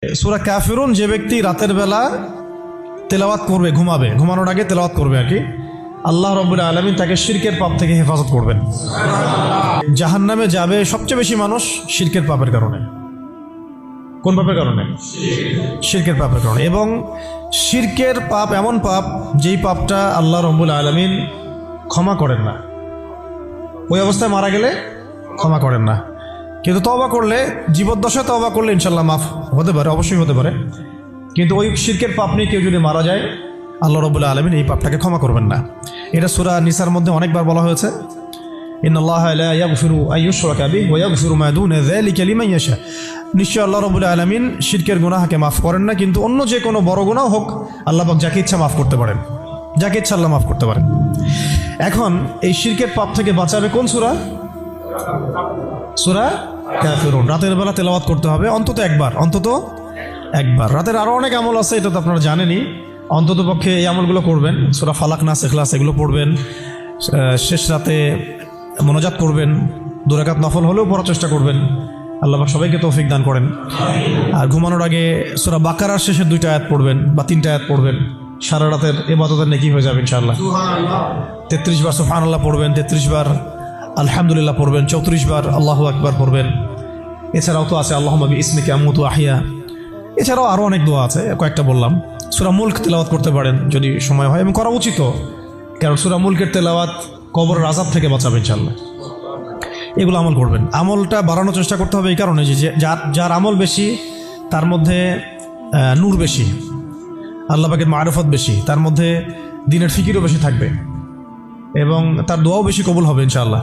সূরা কাফিরুন যে ব্যক্তি রাতের বেলা তেলাওয়াত করবে, ঘুমানোর আগে তেলাওয়াত করবে আর কি, আল্লাহ রাব্বুল আলামিন তাকে শিরকের পাপ থেকে হেফাজত করবেন। জাহান্নামে যাবে সবচেয়ে বেশি মানুষ শিরকের পাপের কারণে। কোন পাপের কারণে? শিরকের পাপের কারণে। এবং শিরকের পাপ এমন পাপ যেই পাপটা আল্লাহ রাব্বুল আলামিন ক্ষমা করেন না, ওই অবস্থায় মারা গেলে ক্ষমা করেন না। কিন্তু তওবা করলে, জীবদ্দশায় তওবা করলে ইনশাল্লাহ মাফ হতে পারে, অবশ্যই হতে পারে। কিন্তু ওই শিরকের পাপ নিয়ে কেউ যদি মারা যায়, আল্লাহ রাব্বুল আলামিন এই পাপটাকে ক্ষমা করবেন না। এটা সূরা নিসার মধ্যে অনেকবার বলা হয়েছে, ইন্নাল্লাহা লা ইয়াগফিরু আন ইউশরাকা বিহি ওয়া ইয়াগফিরু মা দুনা যালিকা লিমান ইয়াশা। নিশ্চয় আল্লাহ রাব্বুল আলামিন শিরকের গুনাহকে মাফ করেন না, কিন্তু অন্য যে কোনো বড় গুনাহ হোক আল্লাহ পাক যাকে ইচ্ছা মাফ করতে পারেন, যাকে ইচ্ছা আল্লাহ মাফ করতে পারেন। এখন এই শিরকের পাপ থেকে বাঁচাবে কোন সূরা? সূরা কাফিরুন। রাতের বেলা তেলাওয়াত করতে হবে অন্তত একবার। রাতের আরো অনেক আমল আছে, এটা তো আপনারা জানেনই। অন্তত পক্ষে এই আমলগুলো করবেন। সূরা ফালাক, নাস, ইখলাস এগুলো পড়বেন। শেষ রাতে মোনাজাত করবেন, 2 রাকাত নফল হলেও পড়ার চেষ্টা করবেন। আল্লাহ পাক সবাইকে তৌফিক দান করেন। আর ঘুমানোর আগে সূরা বাকারার শেষের 2টা আয়াত পড়বেন বা 3টা আয়াত পড়বেন। সারা রাতের ইবাদতের নেকি হয়ে যাবে ইনশাআল্লাহ। 33 বার সুবহানাল্লাহ পড়বেন, 33 বার আলহামদুলিল্লাহ পড়বেন, 34 বার আল্লাহু আকবার পড়বেন। এছাড়াও তো আছে আল্লাহুম্মা বিইসমিকা আমুতু আহইয়া। এছাড়াও আরও অনেক দোয়া আছে, কয়েকটা বললাম। সূরা মুলক তেলাওয়াত করতে পারেন যদি সময় হয়, এবং করা উচিত, কারণ সূরা মুলকের তেলাওয়াত কবরের আযাব থেকে বাঁচাবে ইনশাআল্লাহ। এগুলো আমল করবেন। আমলটা বাড়ানোর চেষ্টা করতে হবে এই কারণে যে যার আমল বেশি তার মধ্যে নূর বেশি, আল্লাহ পাকের মারিফত বেশি, তার মধ্যে দ্বীনের ফিকিরও বেশি থাকবে, এবং তার দোয়াও বেশি কবুল হবে ইনশাআল্লাহ।